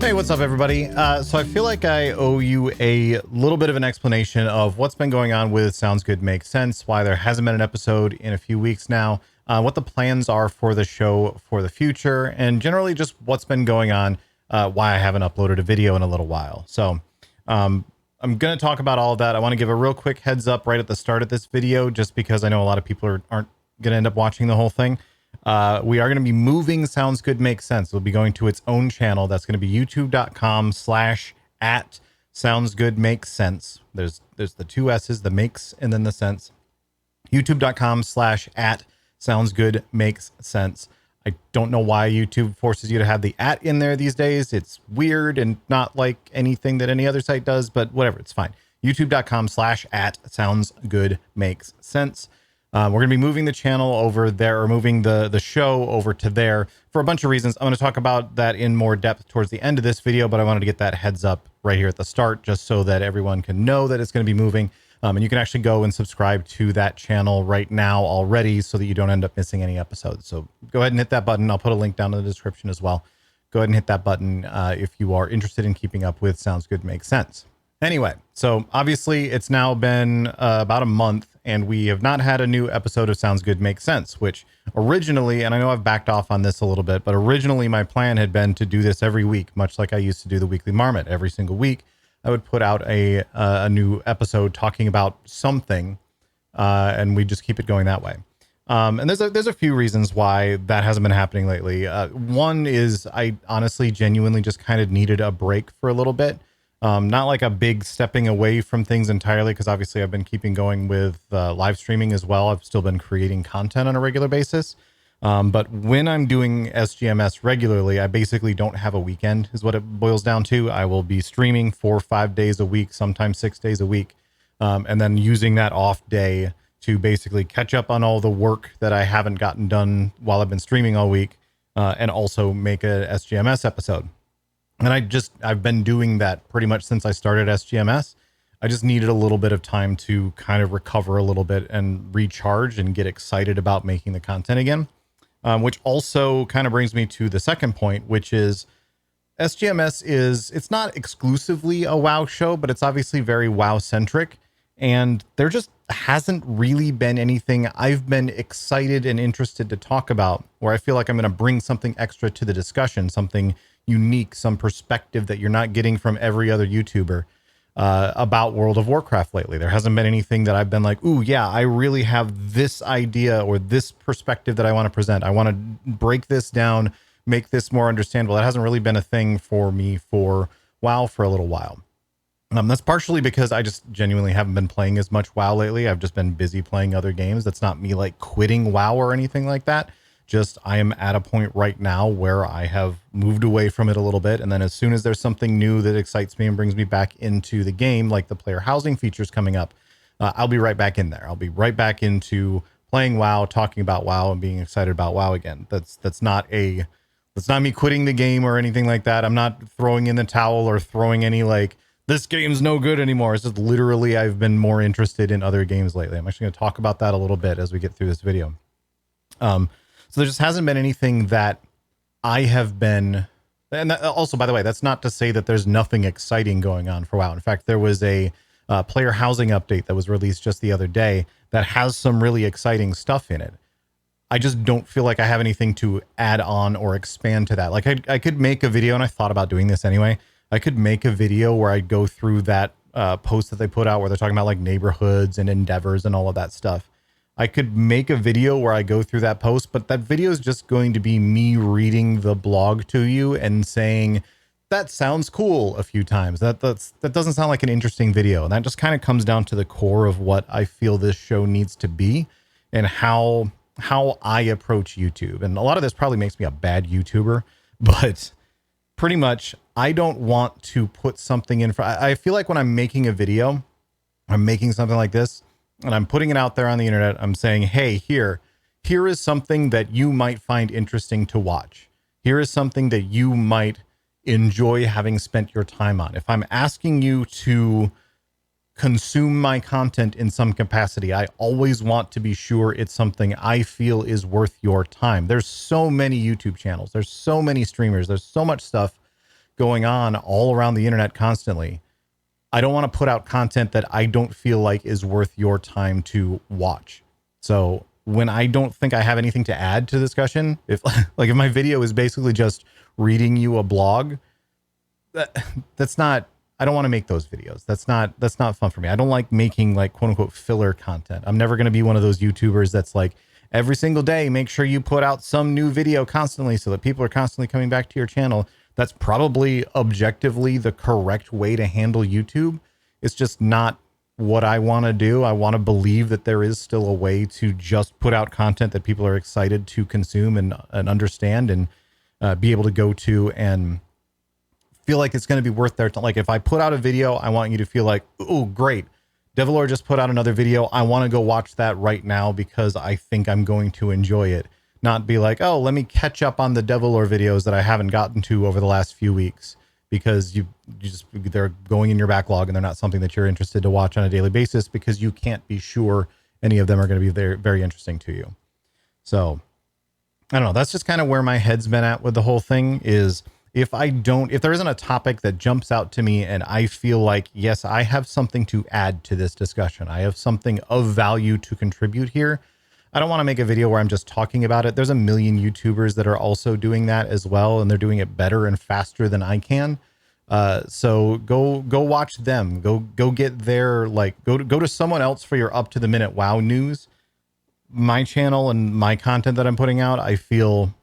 Hey, what's up, everybody? So I feel like I owe you a little bit of an explanation of what's been going on with Sounds Good Makes Sense, why there hasn't been an episode in a few weeks now, what the plans are for the show for the future, and generally just what's been going on, why I haven't uploaded a video in a little while. So I'm going to talk about all of that. I want to give a real quick heads up right at the start of this video, just because I know a lot of people aren't going to end up watching the whole thing. We are going to be moving Sounds Good Makes Sense. It'll be going to its own channel. That's going to be youtube.com/at Sounds Good Makes Sense. There's the two S's, the makes and then the sense. youtube.com/at Sounds Good Makes Sense. I don't know why YouTube forces you to have the at in there these days. It's weird and not like anything that any other site does, but whatever, it's fine. youtube.com/at Sounds Good Makes Sense. We're going to be moving the channel over there, or moving the show over to there for a bunch of reasons. I'm going to talk about that in more depth towards the end of this video, but I wanted to get that heads up right here at the start, just so that everyone can know that it's going to be moving. And you can actually go and subscribe to that channel right now already, so that you don't end up missing any episodes. So go ahead and hit that button. I'll put a link down in the description as well. Go ahead and hit that button if you are interested in keeping up with Sounds Good Makes Sense. Anyway, so obviously it's now been about a month, and we have not had a new episode of Sounds Good Makes Sense, which originally, and I know I've backed off on this a little bit, but originally my plan had been to do this every week, much like I used to do the Weekly Marmot. Every single week, I would put out a new episode talking about something, and we just keep it going that way. And there's a few reasons why that hasn't been happening lately. One is I honestly, genuinely just kind of needed a break for a little bit. Not like a big stepping away from things entirely, because obviously I've been keeping going with live streaming as well. I've still been creating content on a regular basis. But when I'm doing SGMS regularly, I basically don't have a weekend, is what it boils down to. I will be streaming 4 or 5 days a week, sometimes 6 days a week, and then using that off day to basically catch up on all the work that I haven't gotten done while I've been streaming all week, and also make a SGMS episode. And I've been doing that pretty much since I started SGMS. I just needed a little bit of time to kind of recover a little bit and recharge and get excited about making the content again. Which also kind of brings me to the second point, which is SGMS it's not exclusively a WoW show, but it's obviously very WoW centric. And there just hasn't really been anything I've been excited and interested to talk about, where I feel like I'm going to bring something extra to the discussion, something unique, some perspective that you're not getting from every other YouTuber about World of Warcraft lately. There hasn't been anything that I've been like, ooh, yeah, I really have this idea or this perspective that I want to present. I want to break this down, make this more understandable. That hasn't really been a thing for me for WoW for a little while. That's partially because I just genuinely haven't been playing as much WoW lately. I've just been busy playing other games. That's not me like quitting WoW or anything like that. Just I am at a point right now where I have moved away from it a little bit. And then as soon as there's something new that excites me and brings me back into the game, like the player housing features coming up, I'll be right back in there. I'll be right back into playing WoW, talking about WoW, and being excited about WoW again. That's not me quitting the game or anything like that. I'm not throwing in the towel or throwing any like, this game's no good anymore. It's just literally I've been more interested in other games lately. I'm actually going to talk about that a little bit as we get through this video. So there just hasn't been anything that I have been, and that, also, by the way, that's not to say that there's nothing exciting going on for WoW. In fact, there was a player housing update that was released just the other day that has some really exciting stuff in it. I just don't feel like I have anything to add on or expand to that. Like I could make a video, and I thought about doing this anyway. I could make a video where I go through that post that they put out where they're talking about like neighborhoods and endeavors and all of that stuff. I could make a video where I go through that post, but that video is just going to be me reading the blog to you and saying, that sounds cool a few times. That doesn't sound like an interesting video. And that just kind of comes down to the core of what I feel this show needs to be and how I approach YouTube. And a lot of this probably makes me a bad YouTuber, but pretty much I don't want to put something in for, I feel like when I'm making a video, I'm making something like this, and I'm putting it out there on the internet. I'm saying, hey, here is something that you might find interesting to watch. Here is something that you might enjoy having spent your time on. If I'm asking you to consume my content in some capacity, I always want to be sure it's something I feel is worth your time. There's so many YouTube channels. There's so many streamers. There's so much stuff going on all around the internet constantly. I don't want to put out content that I don't feel like is worth your time to watch. So when I don't think I have anything to add to the discussion, if like if my video is basically just reading you a blog, that's not, I don't want to make those videos. That's not fun for me. I don't like making like quote unquote filler content. I'm never going to be one of those YouTubers that's like every single day, make sure you put out some new video constantly so that people are constantly coming back to your channel. That's probably objectively the correct way to handle YouTube. It's just not what I want to do. I want to believe that there is still a way to just put out content that people are excited to consume and understand and be able to go to and feel like it's going to be worth their time. Like if I put out a video, I want you to feel like, oh, great. Devilor just put out another video. I want to go watch that right now because I think I'm going to enjoy it. Not be like, oh, let me catch up on the Devilor videos that I haven't gotten to over the last few weeks because they're going in your backlog and they're not something that you're interested to watch on a daily basis because you can't be sure any of them are going to be very, very interesting to you. So I don't know. That's just kind of where my head's been at with the whole thing is if there isn't a topic that jumps out to me and I feel like, yes, I have something to add to this discussion. I have something of value to contribute here. I don't want to make a video where I'm just talking about it. There's a million YouTubers that are also doing that as well, and they're doing it better and faster than I can. So go watch them. Go get their go to someone else for your up to the minute WoW news. My channel and my content that I'm putting out, I feel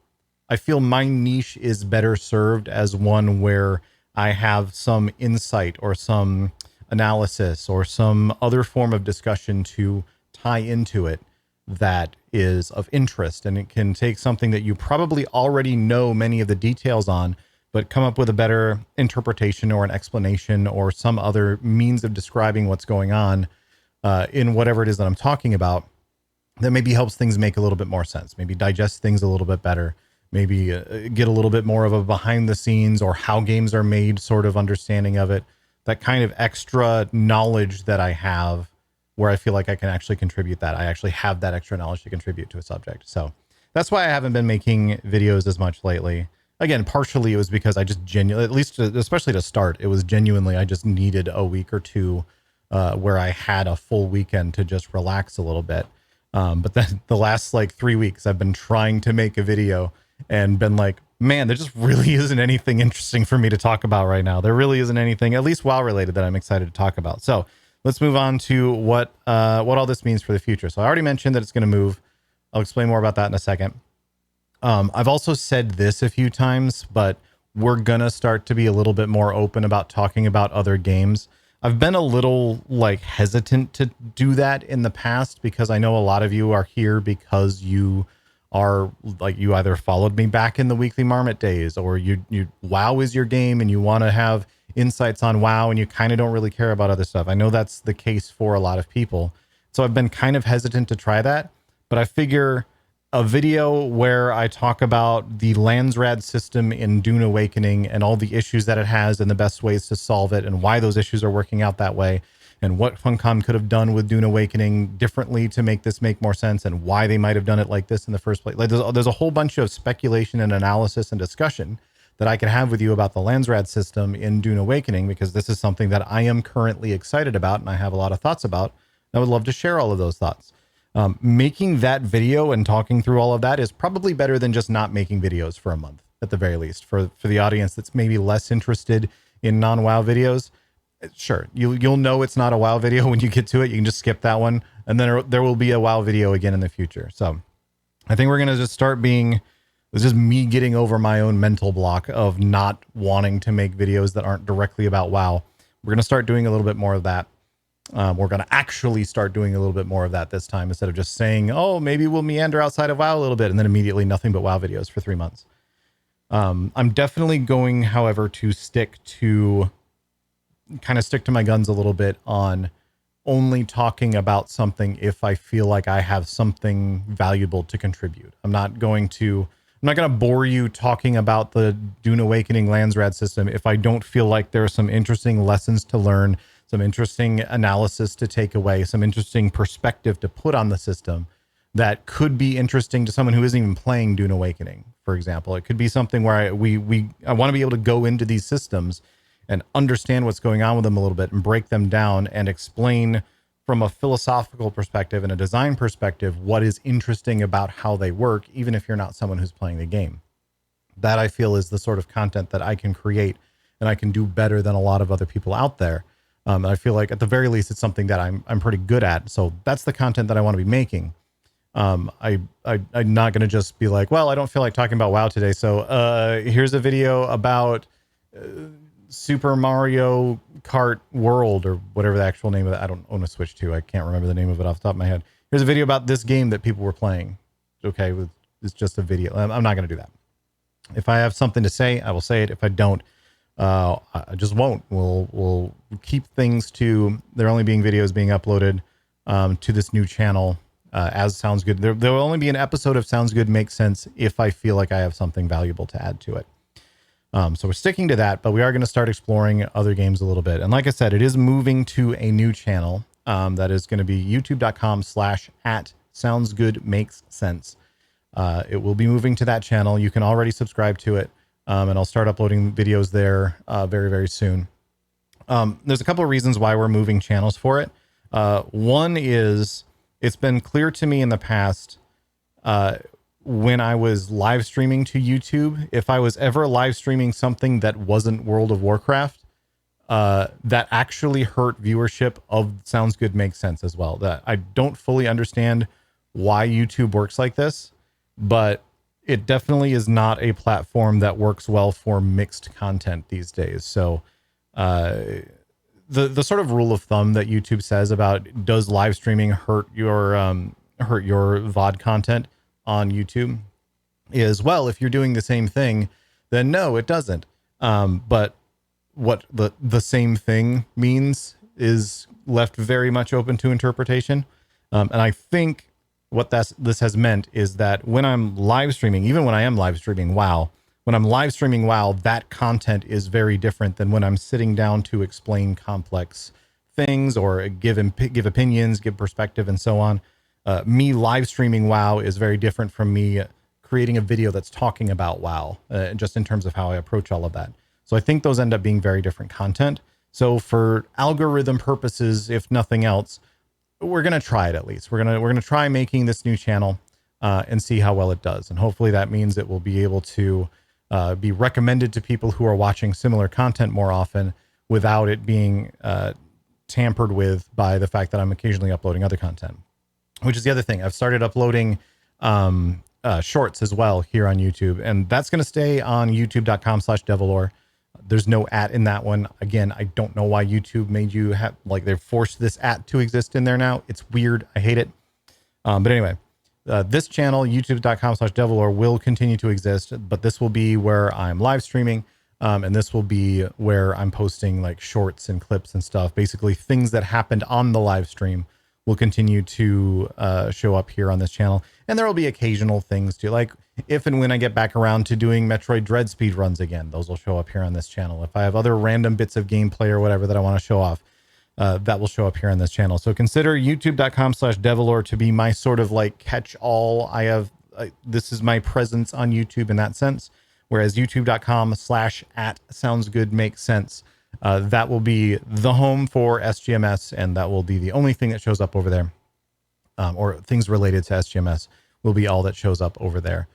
my niche is better served as one where I have some insight or some analysis or some other form of discussion to tie into it that is of interest. And it can take something that you probably already know many of the details on, but come up with a better interpretation or an explanation or some other means of describing what's going on in whatever it is that I'm talking about that maybe helps things make a little bit more sense, maybe digest things a little bit better, maybe get a little bit more of a behind the scenes or how games are made sort of understanding of it, that kind of extra knowledge that I have where I feel like I can actually contribute that. I actually have that extra knowledge to contribute to a subject. So that's why I haven't been making videos as much lately. Again, partially it was because I just genuinely, at least especially to start, it was genuinely, I just needed a week or two where I had a full weekend to just relax a little bit. But then the last like 3 weeks, I've been trying to make a video and been like, man, there just really isn't anything interesting for me to talk about right now. There really isn't anything, at least WoW related, that I'm excited to talk about. So let's move on to what all this means for the future. So I already mentioned that it's going to move. I'll explain more about that in a second. I've also said this a few times, but we're going to start to be a little bit more open about talking about other games. I've been a little like hesitant to do that in the past because I know a lot of you are here because you are like, you either followed me back in the Weekly Marmot days or you WoW is your game and you want to have insights on WoW and you kind of don't really care about other stuff. I know that's the case for a lot of people. So I've been kind of hesitant to try that, but I figure a video where I talk about the Landsrad system in Dune Awakening and all the issues that it has and the best ways to solve it and why those issues are working out that way and what Funcom could have done with Dune Awakening differently to make this make more sense and why they might have done it like this in the first place. Like there's a whole bunch of speculation and analysis and discussion that I can have with you about the Landsrad system in Dune Awakening, because this is something that I am currently excited about and I have a lot of thoughts about. I would love to share all of those thoughts. Making that video and talking through all of that is probably better than just not making videos for a month, at the very least, for the audience that's maybe less interested in non-WoW videos. Sure, you'll know it's not a WoW video when you get to it. You can just skip that one, and then there will be a WoW video again in the future. So I think we're going to just start being, it's just me getting over my own mental block of not wanting to make videos that aren't directly about WoW. We're going to start doing a little bit more of that. We're going to actually start doing a little bit more of that this time, instead of just saying, oh, maybe we'll meander outside of WoW a little bit and then immediately nothing but WoW videos for 3 months. I'm definitely going, however, to stick to my guns a little bit on only talking about something if I feel like I have something valuable to contribute. I'm not going to bore you talking about the Dune Awakening Landsrad system if I don't feel like there are some interesting lessons to learn, some interesting analysis to take away, some interesting perspective to put on the system that could be interesting to someone who isn't even playing Dune Awakening, for example. It could be something where I want to be able to go into these systems and understand what's going on with them a little bit and break them down and explain from a philosophical perspective and a design perspective what is interesting about how they work, even if you're not someone who's playing the game. That I feel is the sort of content that I can create and I can do better than a lot of other people out there. And I feel like at the very least, it's something that I'm pretty good at. So that's the content that I want to be making. I'm not going to just be like, well, I don't feel like talking about WoW today. So here's a video about Super Mario Kart World, or whatever the actual name of it. I don't own a Switch 2. I can't remember the name of it off the top of my head. Here's a video about this game that people were playing. Okay, it's just a video. I'm not going to do that. If I have something to say, I will say it. If I don't, I just won't. We'll keep things to there only being videos being uploaded to this new channel as Sounds Good. There will only be an episode of Sounds Good Makes Sense if I feel like I have something valuable to add to it. So we're sticking to that, but we are going to start exploring other games a little bit. And like I said, it is moving to a new channel that is going to be youtube.com/@soundsgoodmakessense. It will be moving to that channel. You can already subscribe to it. And I'll start uploading videos there very, very soon. There's a couple of reasons why we're moving channels for it. One is it's been clear to me in the past when I was live streaming to YouTube, if I was ever live streaming something that wasn't World of Warcraft, that actually hurt viewership of Sounds Good Makes Sense as well. That I don't fully understand why YouTube works like this, but it definitely is not a platform that works well for mixed content these days. So the sort of rule of thumb that YouTube says about does live streaming hurt your VOD content on YouTube is, well, if you're doing the same thing, then no, it doesn't. But what the same thing means is left very much open to interpretation. And I think what this has meant is that when I'm live streaming, even when I am live streaming WoW, when I'm live streaming WoW, that content is very different than when I'm sitting down to explain complex things or give opinions, give perspective, and so on. Me live streaming WoW is very different from me creating a video that's talking about WoW, just in terms of how I approach all of that. So I think those end up being very different content. So for algorithm purposes, if nothing else, we're going to try it at least. We're going to try making this new channel and see how well it does. And hopefully that means it will be able to be recommended to people who are watching similar content more often without it being tampered with by the fact that I'm occasionally uploading other content, which is the other thing. I've started uploading shorts as well here on YouTube, and that's going to stay on youtube.com/devilore. There's no @ in that one. Again, I don't know why YouTube made you have, like, they've forced this @ to exist in there now. It's weird. I hate it. But anyway, this channel, youtube.com/devilore, will continue to exist, but this will be where I'm live streaming. And this will be where I'm posting like shorts and clips and stuff. Basically things that happened on the live stream will continue to show up here on this channel. And there will be occasional things too, like if and when I get back around to doing Metroid Dread speed runs again, those will show up here on this channel. If I have other random bits of gameplay or whatever that I want to show off, that will show up here on this channel. So consider youtube.com/devilore to be my sort of like catch all. This is my presence on YouTube in that sense. Whereas youtube.com/@soundsgoodmakessense, that will be the home for SGMS, and that will be the only thing that shows up over there, or things related to SGMS will be all that shows up over there.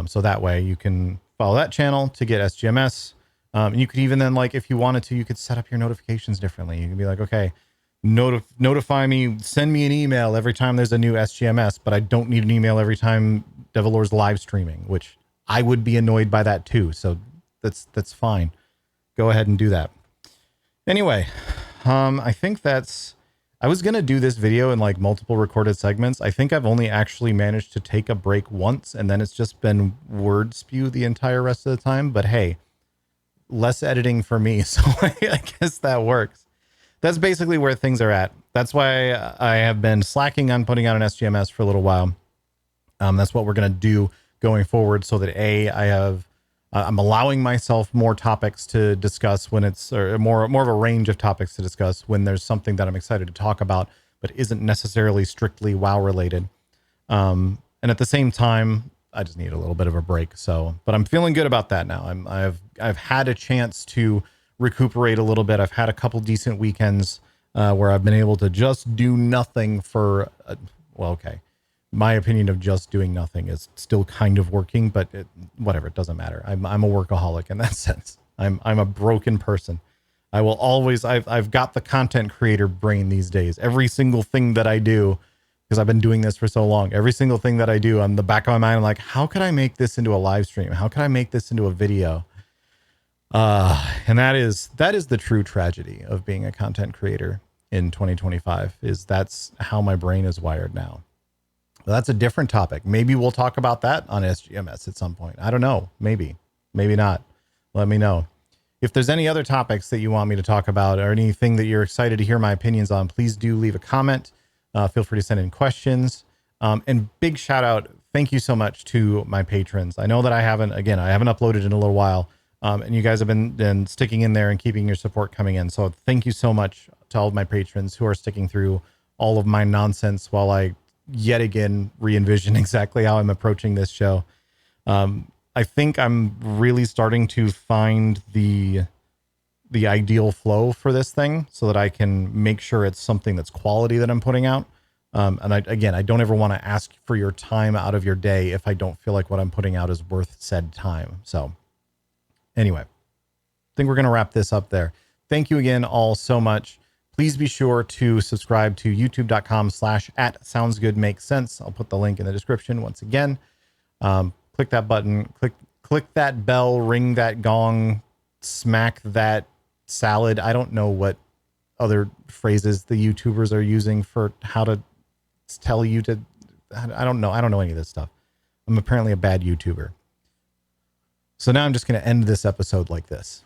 So that way you can follow that channel to get SGMS. And you could even then, like, if you wanted to, you could set up your notifications differently. You can be like, okay, notify me, send me an email every time there's a new SGMS, but I don't need an email every time Devilore's live streaming, which I would be annoyed by that too. So that's fine. Go ahead and do that. Anyway, I think I was going to do this video in like multiple recorded segments. I think I've only actually managed to take a break once, and then it's just been word spew the entire rest of the time. But hey, less editing for me. So I guess that works. That's basically where things are at. That's why I have been slacking on putting out an SGMS for a little while. That's what we're going to do going forward, so that I'm allowing myself more topics to discuss when it's, or more of a range of topics to discuss when there's something that I'm excited to talk about, but isn't necessarily strictly WoW related. And at the same time, I just need a little bit of a break. So, but I'm feeling good about that now. I've had a chance to recuperate a little bit. I've had a couple decent weekends where I've been able to just do nothing for, well, okay. My opinion of just doing nothing is still kind of working, but whatever, it doesn't matter. I'm a workaholic in that sense. I'm a broken person. I will always, I've got the content creator brain these days. Every single thing that I do, because I've been doing this for so long, every single thing that I do on the back of my mind, I'm like, how could I make this into a live stream? How could I make this into a video? And that is the true tragedy of being a content creator in 2025, is that's how my brain is wired now. Well, that's a different topic. Maybe we'll talk about that on SGMS at some point. I don't know. Maybe not. Let me know. If there's any other topics that you want me to talk about or anything that you're excited to hear my opinions on, please do leave a comment. Feel free to send in questions. And big shout out. Thank you so much to my patrons. I know that I haven't uploaded in a little while. And you guys have been sticking in there and keeping your support coming in. So thank you so much to all of my patrons who are sticking through all of my nonsense while I yet again re-envision exactly how I'm approaching this show. I think I'm really starting to find the ideal flow for this thing so that I can make sure it's something that's quality that I'm putting out. And I don't ever want to ask for your time out of your day if I don't feel like what I'm putting out is worth said time. So anyway, I think we're going to wrap this up there. Thank you again all so much. Please be sure to subscribe to youtube.com/@soundsgoodmakes sense. I'll put the link in the description once again. Click that button, click that bell, ring that gong, smack that salad. I don't know what other phrases the YouTubers are using for how to tell you to, I don't know any of this stuff. I'm apparently a bad YouTuber. So now I'm just going to end this episode like this.